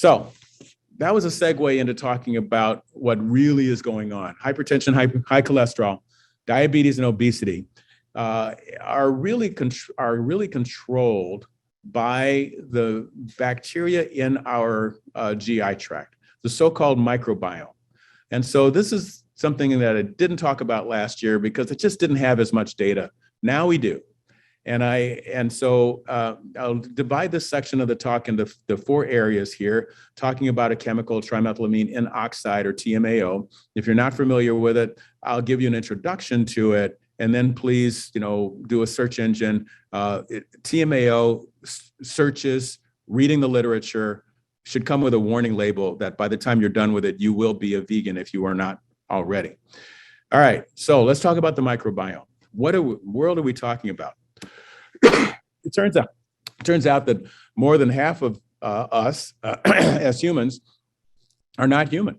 So that was a segue into talking about what really is going on. Hypertension, high cholesterol, diabetes, and obesity are really controlled by the bacteria in our GI tract, the so-called microbiome. And so this is something that I didn't talk about last year because it just didn't have as much data. Now we do. And so I'll divide this section of the talk into the 4 areas here, talking about a chemical, trimethylamine N oxide, or TMAO. If you're not familiar with it, I'll give you an introduction to it, and then please, do a search engine. TMAO searches, reading the literature, should come with a warning label that by the time you're done with it, you will be a vegan if you are not already. All right, so let's talk about the microbiome. What world are we talking about? It turns out that more than half of us as humans are not human.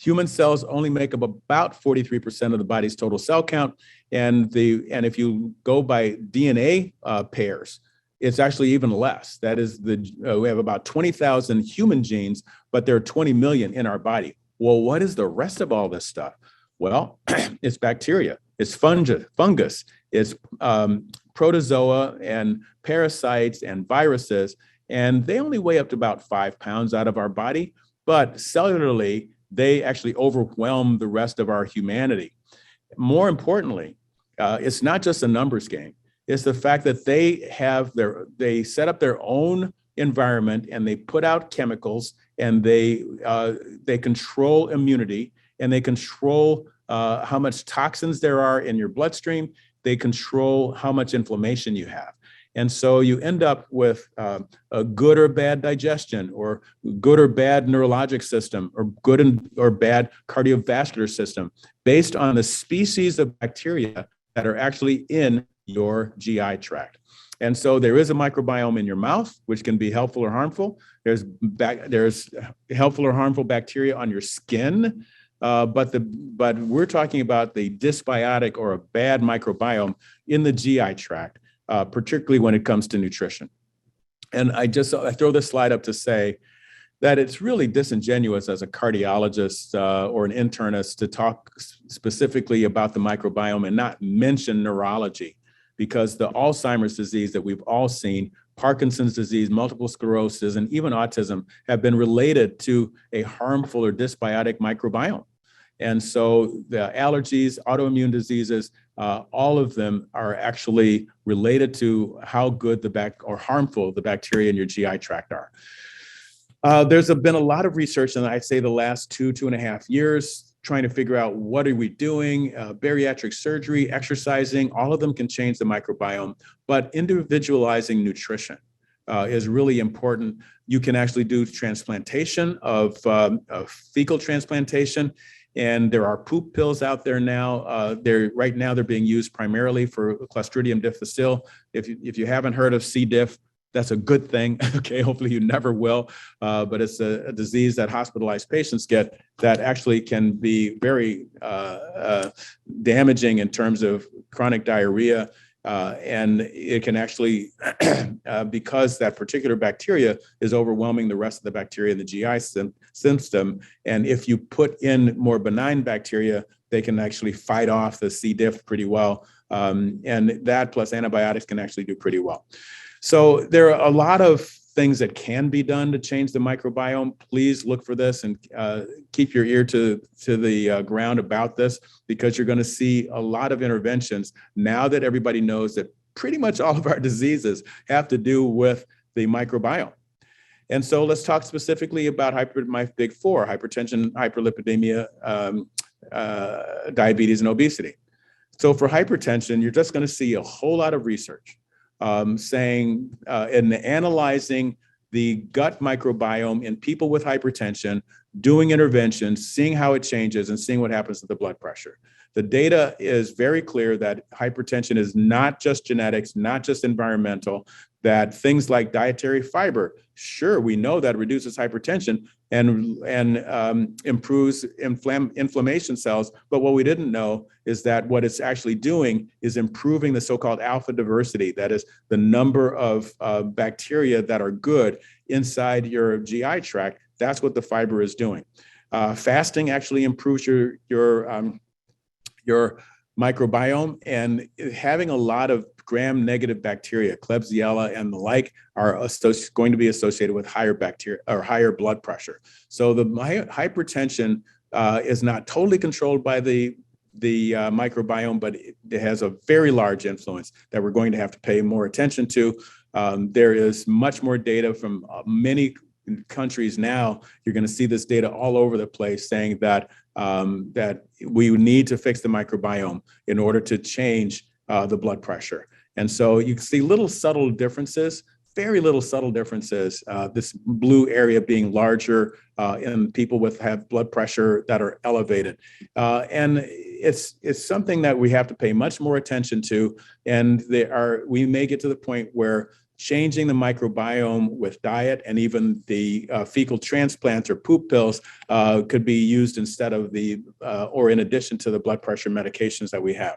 Human cells only make up about 43% of the body's total cell count, and if you go by DNA pairs, it's actually even less. That is, we have about 20,000 human genes, but there are 20 million in our body. Well, what is the rest of all this stuff? Well, it's bacteria, it's fungus, it's protozoa and parasites and viruses, and they only weigh up to about 5 pounds out of our body, but cellularly, they actually overwhelm the rest of our humanity. More importantly, it's not just a numbers game. It's the fact that they set up their own environment, and they put out chemicals, and they control immunity, and they control how much toxins there are in your bloodstream. They control how much inflammation you have. And so you end up with a good or bad digestion, or good or bad neurologic system, or good or bad cardiovascular system, based on the species of bacteria that are actually in your GI tract. And so there is a microbiome in your mouth, which can be helpful or harmful. There's helpful or harmful bacteria on your skin. But we're talking about the dysbiotic or a bad microbiome in the GI tract, particularly when it comes to nutrition. And I throw this slide up to say that it's really disingenuous as a cardiologist or an internist to talk specifically about the microbiome and not mention neurology, because the Alzheimer's disease that we've all seen, Parkinson's disease, multiple sclerosis, and even autism have been related to a harmful or dysbiotic microbiome. And so the allergies, autoimmune diseases, all of them are actually related to how good or harmful the bacteria in your GI tract are. There's been a lot of research, and I'd say the last 2.5 years, trying to figure out what are we doing, bariatric surgery, exercising, all of them can change the microbiome, but individualizing nutrition is really important. You can actually do transplantation of fecal transplantation, and there are poop pills out there now. Right now they're being used primarily for Clostridium difficile. If you haven't heard of C. diff, that's a good thing. Okay, hopefully you never will. But it's a disease that hospitalized patients get that actually can be very damaging in terms of chronic diarrhea. And it can actually, because that particular bacteria is overwhelming the rest of the bacteria in the GI system. And if you put in more benign bacteria, they can actually fight off the C. diff pretty well. And that plus antibiotics can actually do pretty well. So there are a lot of things that can be done to change the microbiome. Please look for this and keep your ear to the ground about this, because you're going to see a lot of interventions now that everybody knows that pretty much all of our diseases have to do with the microbiome. And so let's talk specifically about my big 4: hypertension, hyperlipidemia, diabetes, and obesity. So for hypertension, you're just going to see a whole lot of research saying and analyzing the gut microbiome in people with hypertension, doing interventions, seeing how it changes, and seeing what happens to the blood pressure. The data is very clear that hypertension is not just genetics, not just environmental, that things like dietary fiber, sure, we know that reduces hypertension and improves inflammation cells. But what we didn't know is that what it's actually doing is improving the so-called alpha diversity. That is the number of bacteria that are good inside your GI tract That's what the fiber is doing. Fasting actually improves your microbiome, and having a lot of gram-negative bacteria, Klebsiella and the like, are going to be associated with higher bacteria or higher blood pressure. So the hypertension is not totally controlled by the microbiome, but it has a very large influence that we're going to have to pay more attention to. There is much more data from many countries now. You're going to see this data all over the place saying that that we need to fix the microbiome in order to change the blood pressure. And so you can see little subtle differences, very little subtle differences. This blue area being larger in people have blood pressure that are elevated. And it's something that we have to pay much more attention to. And we may get to the point where changing the microbiome with diet and even the fecal transplants or poop pills could be used instead of or in addition to the blood pressure medications that we have.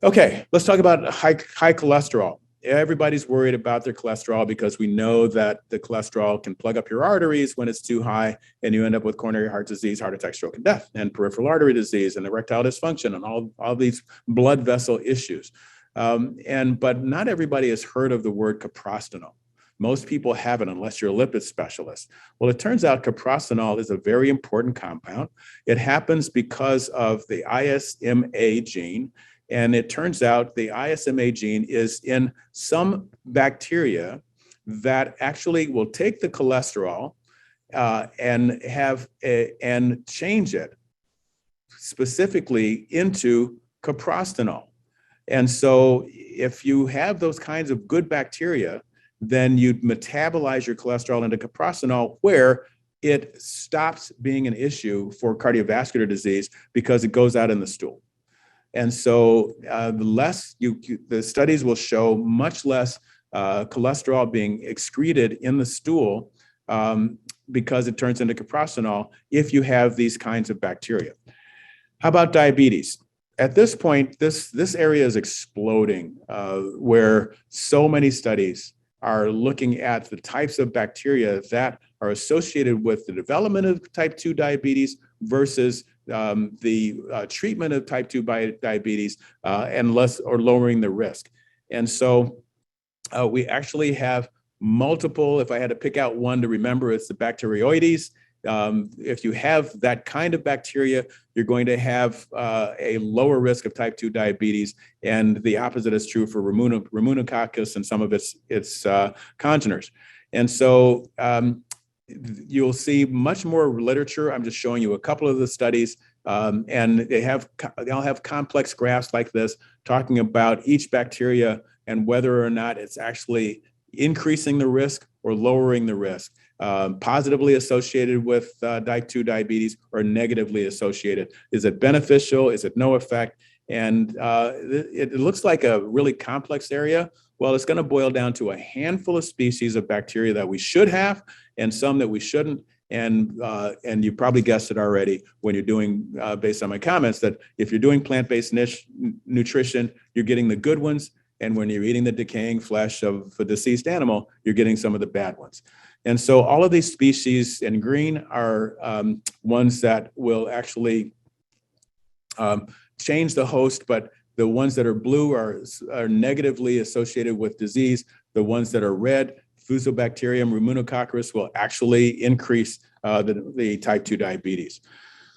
Okay, let's talk about high cholesterol. Everybody's worried about their cholesterol because we know that the cholesterol can plug up your arteries when it's too high, and you end up with coronary heart disease, heart attack, stroke, and death, and peripheral artery disease, and erectile dysfunction, and all these blood vessel issues. But not everybody has heard of the word caprostanol. Most people haven't unless you're a lipid specialist. Well, it turns out caprostanol is a very important compound. It happens because of the ISMA gene. And it turns out the ISMA gene is in some bacteria that actually will take the cholesterol and change it specifically into caprostanol. And so if you have those kinds of good bacteria, then you'd metabolize your cholesterol into caprostanol, where it stops being an issue for cardiovascular disease because it goes out in the stool. And so the studies will show much less cholesterol being excreted in the stool because it turns into caprostanol if you have these kinds of bacteria. How about diabetes? At this point, this area is exploding, where so many studies are looking at the types of bacteria that are associated with the development of type 2 diabetes versus the treatment of type 2 diabetes and lowering the risk. And so we actually have multiple. If I had to pick out one to remember, it's the Bacteroides. If you have that kind of bacteria, you're going to have a lower risk of type 2 diabetes, and the opposite is true for Rhamnococcus and some of its congeners. And so you'll see much more literature. I'm just showing you a couple of the studies, and they'll have complex graphs like this talking about each bacteria and whether or not it's actually increasing the risk or lowering the risk. Positively associated with type 2 diabetes or negatively associated. Is it beneficial? Is it no effect? And it looks like a really complex area. Well, it's going to boil down to a handful of species of bacteria that we should have and some that we shouldn't. And you probably guessed it already when you're doing, based on my comments, that if you're doing plant-based nutrition, you're getting the good ones. And when you're eating the decaying flesh of a deceased animal, you're getting some of the bad ones. And so all of these species in green are ones that will actually change the host, but the ones that are blue are negatively associated with disease. The ones that are red, Fusobacterium rhamnococcus, will actually increase the type 2 diabetes.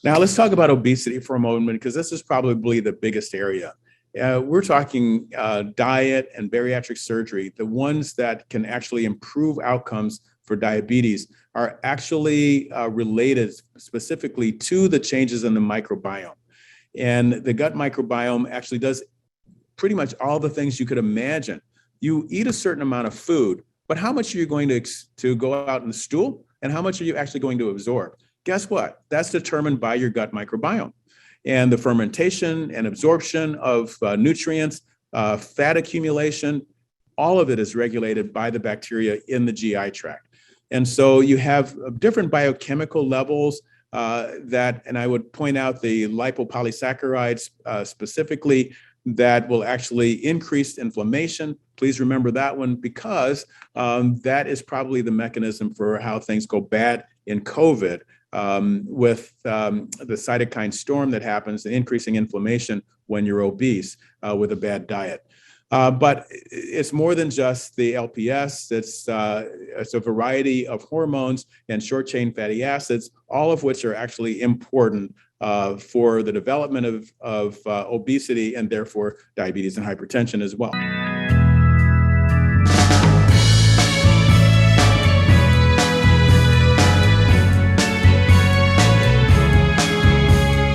Now let's talk about obesity for a moment, because this is probably the biggest area. We're talking diet and bariatric surgery. The ones that can actually improve outcomes for diabetes are actually related specifically to the changes in the microbiome. And the gut microbiome actually does pretty much all the things you could imagine. You eat a certain amount of food, but how much are you going to go out in the stool, and how much are you actually going to absorb? Guess what? That's determined by your gut microbiome. And the fermentation and absorption of nutrients, fat accumulation, all of it is regulated by the bacteria in the GI tract. And so you have different biochemical levels and I would point out the lipopolysaccharides specifically that will actually increase inflammation. Please remember that one, because that is probably the mechanism for how things go bad in COVID with the cytokine storm that happens, the increasing inflammation when you're obese with a bad diet. But it's more than just the LPS. It's a variety of hormones and short-chain fatty acids, all of which are actually important for the development of obesity and therefore diabetes and hypertension as well.